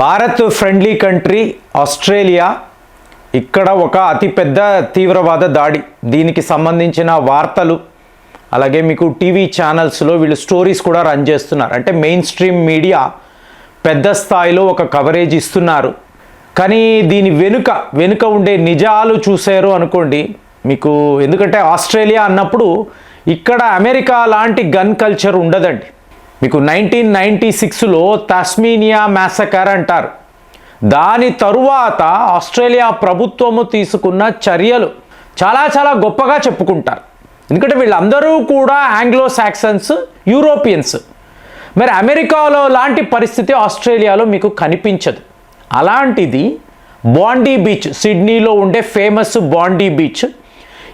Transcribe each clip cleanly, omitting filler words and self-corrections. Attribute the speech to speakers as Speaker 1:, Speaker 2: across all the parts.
Speaker 1: Bharat friendly country Australia ఇక్కడ ఒక అతిపెద్ద తీవ్రవాద దాడి దీనికి సంబంధించిన వార్తలు అలాగే మీకు టీవీ ఛానల్స్లో వీళ్ళు స్టోరీస్ కూడా రన్ చేస్తున్నారు. అంటే మెయిన్ స్ట్రీమ్ మీడియా పెద్ద స్థాయిలో ఒక కవరేజ్ ఇస్తున్నారు. కానీ దీని వెనుక ఉండే నిజాలు చూశారు అనుకోండి మీకు, ఎందుకంటే ఆస్ట్రేలియా అన్నప్పుడు ఇక్కడ అమెరికా లాంటి గన్ కల్చర్ ఉండదండి. మీకు 1996లో టాస్మేనియా మ్యాసకర్ అంటారు. దాని తరువాత ఆస్ట్రేలియా ప్రభుత్వము తీసుకున్న చర్యలు చాలా గొప్పగా చెప్పుకుంటారు. ఎందుకంటే వీళ్ళందరూ కూడా ఆంగ్లో సాక్సన్స్, యూరోపియన్స్. మరి అమెరికాలో లాంటి పరిస్థితి ఆస్ట్రేలియాలో మీకు కనిపించదు. అలాంటిది బాండీ బీచ్, సిడ్నీలో ఉండే ఫేమస్ బాండీ బీచ్,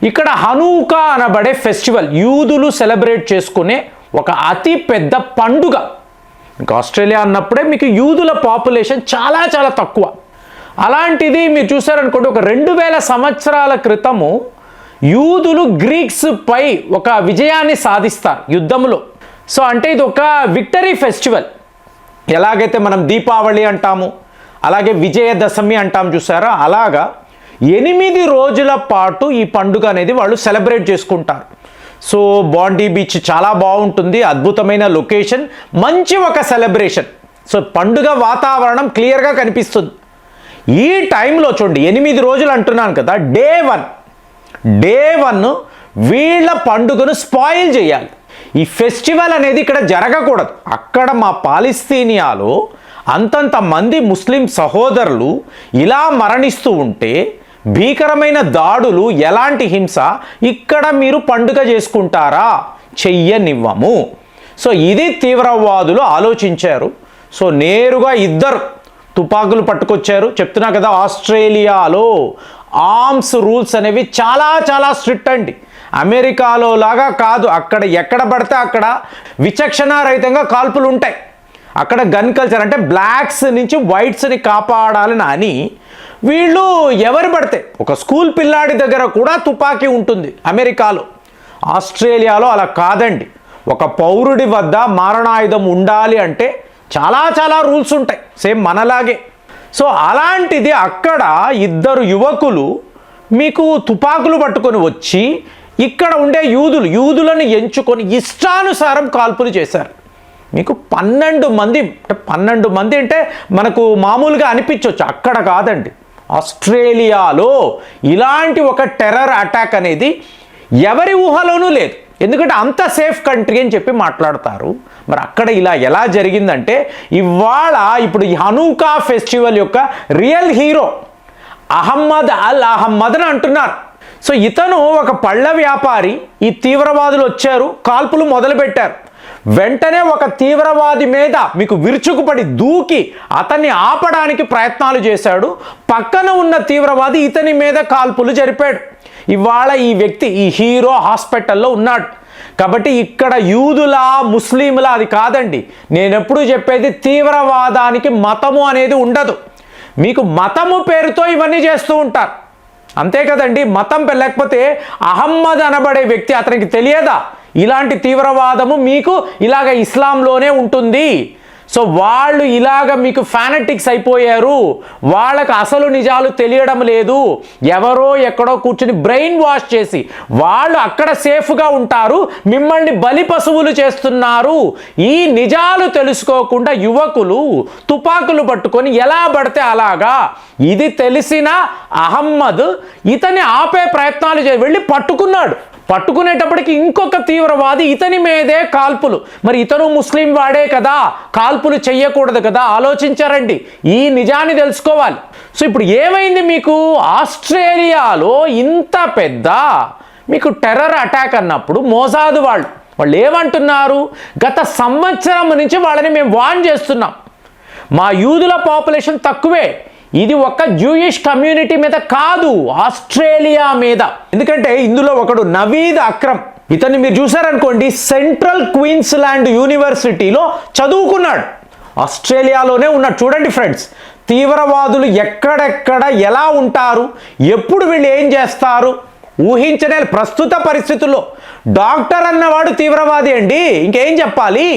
Speaker 1: ఇక్కడ హనూకా అనబడే ఫెస్టివల్ యూదులు సెలబ్రేట్ చేసుకునే ఒక అతి పెద్ద పండుగ. మీకు ఆస్ట్రేలియా అన్నప్పుడే మీకు యూదుల పాపులేషన్ చాలా తక్కువ. అలాంటిది మీరు చూసారనుకోండి, ఒక 2000 సంవత్సరాల క్రితము యూదులు గ్రీక్స్ పై ఒక విజయాన్ని సాధిస్తారు యుద్ధంలో. సో అంటే ఇది ఒక విక్టరీ ఫెస్టివల్. ఎలాగైతే మనం దీపావళి అంటాము, అలాగే విజయదశమి అంటాం చూసారా, అలాగా 8 రోజుల పాటు ఈ పండుగ అనేది వాళ్ళు సెలబ్రేట్ చేసుకుంటారు. సో బాండీ బీచ్ చాలా బాగుంటుంది, అద్భుతమైన లొకేషన్, మంచి ఒక సెలబ్రేషన్. సో పండుగ వాతావరణం క్లియర్గా కనిపిస్తుంది. ఈ టైంలో చూడండి, 8 రోజులు అంటున్నాను కదా, డే వన్ వీళ్ళ పండుగను స్పాయిల్ చేయాలి. ఈ ఫెస్టివల్ అనేది ఇక్కడ జరగకూడదు. అక్కడ మా పాలస్తీనియాలో అంతంత మంది ముస్లిం సహోదరులు ఇలా మరణిస్తూ ఉంటే, భీకరమైన దాడులు, ఎలాంటి హింస, ఇక్కడ మీరు పండుగ చేసుకుంటారా? చెయ్యనివ్వము. సో ఇది తీవ్రవాదులు ఆలోచించారు. సో నేరుగా 2 తుపాకులు పట్టుకొచ్చారు. చెప్తున్నా కదా, ఆస్ట్రేలియాలో ఆర్మ్స్ రూల్స్ అనేవి చాలా స్ట్రిక్ట్ అండి. అమెరికాలో లాగా కాదు. అక్కడ ఎక్కడ పడితే అక్కడ విచక్షణారహితంగా కాల్పులు ఉంటాయి. అక్కడ గన్ కల్చర్ అంటే బ్లాక్స్ నుంచి వైట్స్ని కాపాడాలని అని వీళ్ళు ఎవరు పడితే, ఒక స్కూల్ పిల్లాడి దగ్గర కూడా తుపాకీ ఉంటుంది అమెరికాలో. ఆస్ట్రేలియాలో అలా కాదండి. ఒక పౌరుడి వద్ద మారణాయుధం ఉండాలి అంటే చాలా రూల్స్ ఉంటాయి, సేమ్ మనలాగే. సో అలాంటిది అక్కడ 2 యువకులు మీకు తుపాకులు పట్టుకొని వచ్చి ఇక్కడ ఉండే యూదులను ఎంచుకొని ఇష్టానుసారం కాల్పులు చేశారు. మీకు 12 మంది అంటే మనకు మామూలుగా అనిపించవచ్చు, అక్కడ కాదండి. ఆస్ట్రేలియాలో ఇలాంటి ఒక టెర్రర్ అటాక్ అనేది ఎవరి ఊహలోనూ లేదు. ఎందుకంటే అంత సేఫ్ కంట్రీ అని చెప్పి మాట్లాడతారు. మరి అక్కడ ఇలా ఎలా జరిగిందంటే, ఇప్పుడు ఈ హనూకా ఫెస్టివల్ యొక్క రియల్ హీరో అహ్మద్ అల్ అహ్మద్ అని అంటున్నారు. సో ఇతను ఒక పళ్ళ వ్యాపారి. ఈ తీవ్రవాదులు వచ్చారు, కాల్పులు మొదలుపెట్టారు. వెంటనే ఒక తీవ్రవాది మీద మీకు విరుచుకుపడి దూకి అతన్ని ఆపడానికి ప్రయత్నాలు చేశాడు. పక్కన ఉన్న తీవ్రవాది ఇతని మీద కాల్పులు జరిపాడు. ఇవాళ ఈ వ్యక్తి, ఈ హీరో హాస్పిటల్లో ఉన్నాడు. కాబట్టి ఇక్కడ యూదులా ముస్లింలా అది కాదండి. నేను ఎప్పుడు చెప్పేది, తీవ్రవాదానికి మతము అనేది ఉండదు. మీకు మతము పేరుతో ఇవన్నీ చేస్తూ ఉంటారు, అంతే కదండి. మతం లేకపోతే అహ్మద్ అనబడే వ్యక్తి, అతనికి తెలియదా ఇలాంటి తీవ్రవాదము మీకు ఇలాగ ఇస్లాంలోనే ఉంటుంది? సో వాళ్ళు ఇలాగ మీకు ఫానటిక్స్ అయిపోయారు. వాళ్ళకు అసలు నిజాలు తెలియడం లేదు. ఎవరో ఎక్కడో కూర్చుని బ్రెయిన్ వాష్ చేసి వాళ్ళు అక్కడ సేఫ్గా ఉంటారు, మిమ్మల్ని బలి పశువులు చేస్తున్నారు. ఈ నిజాలు తెలుసుకోకుండా యువకులు తుపాకులు పట్టుకొని ఎలా పడితే అలాగా, ఇది తెలిసిన అహ్మద్ ఇతన్ని ఆపే ప్రయత్నాలు వెళ్ళి పట్టుకున్నాడు. పట్టుకునేటప్పటికి ఇంకొక తీవ్రవాది ఇతని మీదే కాల్పులు. మరి ఇతను ముస్లిం వాడే కదా, కాల్పులు చెయ్యకూడదు కదా. ఆలోచించారండి, ఈ నిజాన్ని తెలుసుకోవాలి. సో ఇప్పుడు ఏమైంది, మీకు ఆస్ట్రేలియాలో ఇంత పెద్ద మీకు టెర్రర్ అటాక్ అన్నప్పుడు మోసాదు వాళ్ళు ఏమంటున్నారు, గత సంవత్సరం నుంచి వాళ్ళని మేము వార్న్ చేస్తున్నాం, మా యూదుల పాపులేషన్ తక్కువే, ఇది ఒక జూయిష్ కమ్యూనిటీ మీద కాదు, ఆస్ట్రేలియా మీద. ఎందుకంటే ఇందులో ఒకడు నవీద్ అక్రమ్, ఇతన్ని మీరు చూసారనుకోండి, సెంట్రల్ క్వీన్స్లాండ్ యూనివర్సిటీలో చదువుకున్నాడు, ఆస్ట్రేలియాలోనే ఉన్నాడు. చూడండి ఫ్రెండ్స్, తీవ్రవాదులు ఎక్కడెక్కడ ఎలా ఉంటారు, ఎప్పుడు వీళ్ళు ఏం చేస్తారు ఊహించనే. ప్రస్తుత పరిస్థితుల్లో డాక్టర్ అన్నవాడు తీవ్రవాది అండి, ఇంకేం చెప్పాలి.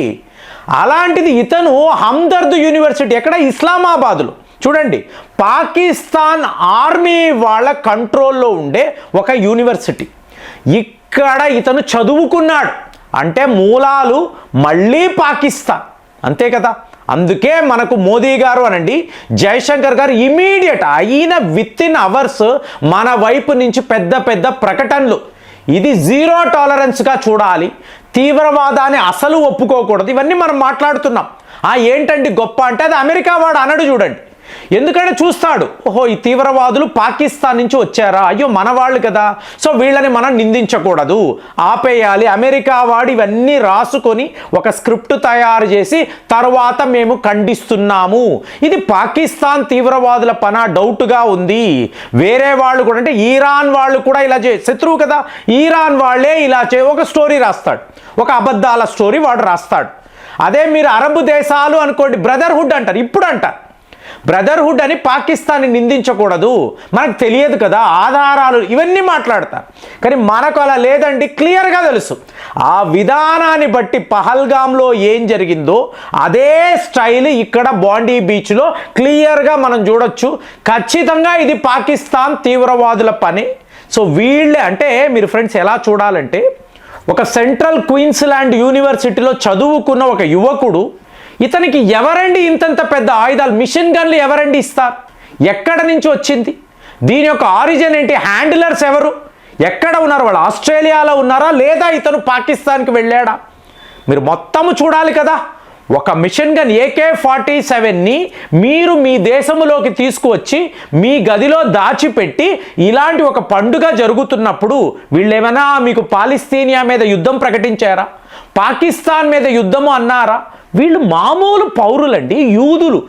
Speaker 1: అలాంటిది ఇతను హమ్దర్ద్ యూనివర్సిటీ ఎక్కడ ఇస్లామాబాద్లో చూడండి, పాకిస్తాన్ ఆర్మీ వాళ్ళ కంట్రోల్లో ఉండే ఒక యూనివర్సిటీ. ఇక్కడ ఇతను చదువుకున్నాడు అంటే మూలాలు మళ్ళీ పాకిస్తాన్, అంతే కదా. అందుకే మనకు మోదీ గారు అనండి, జయశంకర్ గారు ఇమీడియట్ అయిన విత్-ఇన్ అవర్స్ మన వైపు నుంచి పెద్ద పెద్ద ప్రకటనలు. ఇది జీరో టాలరెన్స్గా చూడాలి, తీవ్రవాదాన్ని అసలు ఒప్పుకోకూడదు, ఇవన్నీ మనం మాట్లాడుతున్నాం. ఏంటండి గొప్ప అంటే అది అమెరికా వాడు అనడు చూడండి. ఎందుకంటే చూస్తాడు, ఓహో ఈ తీవ్రవాదులు పాకిస్తాన్ నుంచి వచ్చారా, అయ్యో మన వాళ్ళు కదా, సో వీళ్ళని మనం నిందించకూడదు, ఆపేయాలి. అమెరికా వాడు ఇవన్నీ రాసుకొని ఒక స్క్రిప్ట్ తయారు చేసి తర్వాత మేము ఖండిస్తున్నాము, ఇది పాకిస్తాన్ తీవ్రవాదుల పన డౌట్గా ఉంది. వేరే వాళ్ళు కూడా అంటే ఇరాన్ వాళ్ళు కూడా ఇలా శత్రువు కదా, ఇరాన్ వాళ్ళే ఇలా ఒక స్టోరీ రాస్తాడు, ఒక అబద్ధాల స్టోరీ వాడు రాస్తాడు. అదే మీరు అరబ్ దేశాలు అనుకోండి, బ్రదర్హుడ్ అంటారు, ఇప్పుడు అంటారు బ్రదర్హుడ్ అని పాకిస్తాన్ని నిందించకూడదు, మనకు తెలియదు కదా, ఆధారాలు ఇవన్నీ మాట్లాడతారు. కానీ మనకు అలా లేదండి, క్లియర్గా తెలుసు. ఆ విధానాన్ని బట్టి పహల్గామ్లో ఏం జరిగిందో అదే స్టైల్ ఇక్కడ బాండీ బీచ్లో క్లియర్గా మనం చూడొచ్చు. ఖచ్చితంగా ఇది పాకిస్తాన్ తీవ్రవాదుల పని. సో వీళ్ళే అంటే మీరు ఫ్రెండ్స్ ఎలా చూడాలంటే, ఒక సెంట్రల్ క్వీన్స్లాండ్ యూనివర్సిటీలో చదువుకున్న ఒక యువకుడు, ఇతనికి ఎవరండి ఇంతంత పెద్ద ఆయుధాలు, మిషన్ గన్లు ఎవరండి ఇస్తారు, ఎక్కడ నుంచి వచ్చింది, దీని యొక్క ఆరిజిన్ ఏంటి, హ్యాండిలర్స్ ఎవరు, ఎక్కడ ఉన్నారు వాళ్ళు, ఆస్ట్రేలియాలో ఉన్నారా లేదా ఇతను పాకిస్తాన్కి వెళ్ళాడా, మీరు మొత్తము చూడాలి కదా. ఒక మిషన్ గన్ AK-47ని మీరు మీ దేశంలోకి తీసుకువచ్చి మీ గదిలో దాచిపెట్టి ఇలాంటి ఒక పండుగ జరుగుతున్నప్పుడు వీళ్ళేమైనా మీకు పాలస్తీనియా మీద యుద్ధం ప్రకటించారా, పాకిస్తాన్ మీద యుద్ధము అన్నారా? వీళ్ళు మామూలు పౌరులండి, యూదులు.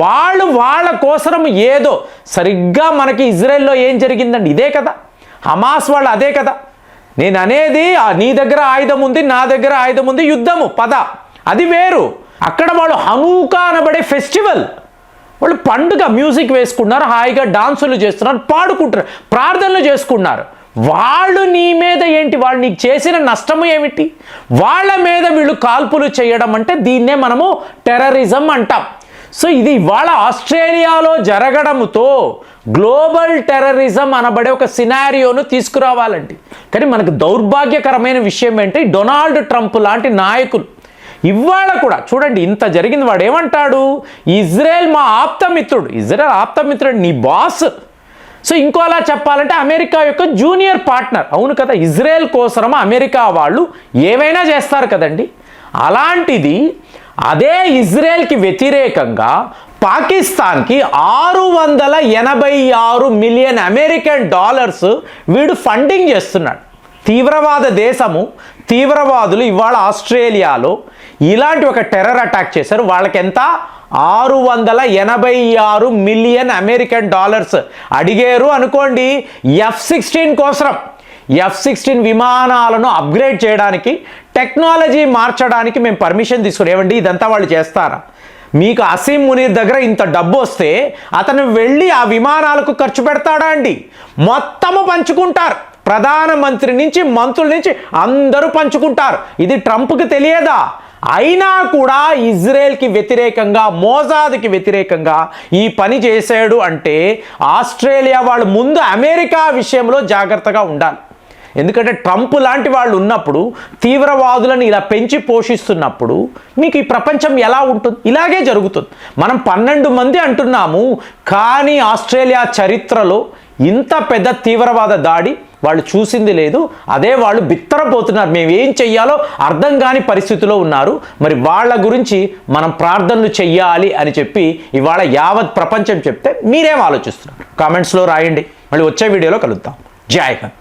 Speaker 1: వాళ్ళ కోసరం ఏదో సరిగ్గా మనకి ఇజ్రాయెల్లో ఏం జరిగిందండి ఇదే కదా, హమాస్ వాళ్ళు అదే కదా. నేను అనేది నీ దగ్గర ఆయుధం ఉంది, నా దగ్గర ఆయుధం ఉంది, యుద్ధము పద, అది వేరు. అక్కడ వాళ్ళు హనూకా అనబడే ఫెస్టివల్, వాళ్ళు పండుగ, మ్యూజిక్ వేసుకున్నారు, హాయిగా డాన్సులు చేస్తున్నారు, పాడుకుంటారు, ప్రార్థనలు చేసుకున్నారు. వాళ్ళు నీ మీద ఏంటి, వాళ్ళు నీకు చేసిన నష్టము ఏమిటి, వాళ్ళ మీద వీళ్ళు కాల్పులు చేయడం అంటే దీన్నే మనము టెర్రరిజం అంటాం. సో ఇది ఇవాళ ఆస్ట్రేలియాలో జరగడంతో గ్లోబల్ టెర్రరిజం అనబడే ఒక సినారియోను తీసుకురావాలండి. కానీ మనకు దౌర్భాగ్యకరమైన విషయం ఏంటి, డొనాల్డ్ ట్రంప్ లాంటి నాయకులు ఇవాళ కూడా చూడండి, ఇంత జరిగింది, వాడు ఏమంటాడు, ఇజ్రాయెల్ మా ఆప్తమిత్రుడు, ఇజ్రాయెల్ ఆప్తమిత్రుడు నీ బాస్. సో ఇంకోలా చెప్పాలంటే అమెరికా యొక్క జూనియర్ పార్ట్నర్, అవును కదా, ఇజ్రాయెల్ కోసరం అమెరికా వాళ్ళు ఏవైనా చేస్తారు కదండి. అలాంటిది అదే ఇజ్రాయెల్కి వ్యతిరేకంగా పాకిస్తాన్కి $686 మిలియన్ అమెరికన్ డాలర్స్ వీడు ఫండింగ్ చేస్తున్నాడు. తీవ్రవాద దేశము, తీవ్రవాదులు ఇవాళ ఆస్ట్రేలియాలో ఇలాంటి ఒక టెర్రర్ అటాక్ చేశారు. వాళ్ళకి ఎంత, $686 మిలియన్ అమెరికన్ డాలర్స్ అడిగారు అనుకోండి. F-16 కోసరం, F-16 విమానాలను అప్గ్రేడ్ చేయడానికి, టెక్నాలజీ మార్చడానికి మేము పర్మిషన్ తీసుకునేవండి. ఇదంతా వాళ్ళు చేస్తారా? మీకు అసీం మునీర్ దగ్గర ఇంత డబ్బు వస్తే అతను వెళ్ళి ఆ విమానాలకు ఖర్చు పెడతాడా అండి? మొత్తము పంచుకుంటారు, ప్రధానమంత్రి నుంచి మంత్రుల నుంచి అందరూ పంచుకుంటారు. ఇది ట్రంప్కి తెలియదా? అయినా కూడా ఇజ్రాయెల్కి వ్యతిరేకంగా, మోసాద్కి వ్యతిరేకంగా ఈ పని చేశాడు అంటే ఆస్ట్రేలియా వాళ్ళు ముందు అమెరికా విషయంలో జాగ్రత్తగా ఉండాలి. ఎందుకంటే ట్రంప్ లాంటి వాళ్ళు ఉన్నప్పుడు, తీవ్రవాదులను ఇలా పెంచి పోషిస్తున్నప్పుడు మీకు ఈ ప్రపంచం ఎలా ఉంటుంది? ఇలాగే జరుగుతుంది. మనం 12 మంది అంటున్నాము, కానీ ఆస్ట్రేలియా చరిత్రలో ఇంత పెద్ద తీవ్రవాద దాడి వాళ్ళు చూసింది లేదు. అదే వాళ్ళు బిత్తరపోతున్నారు, మేము ఏం చెయ్యాలో అర్థం కాని పరిస్థితిలో ఉన్నారు. మరి వాళ్ళ గురించి మనం ప్రార్థనలు చెయ్యాలి అని చెప్పి ఇవాళ యావత్ ప్రపంచం చెప్తే మీరేం ఆలోచిస్తున్నారు? కామెంట్స్లో రాయండి. మళ్ళీ వచ్చే వీడియోలో కలుద్దాం. జై హింద్.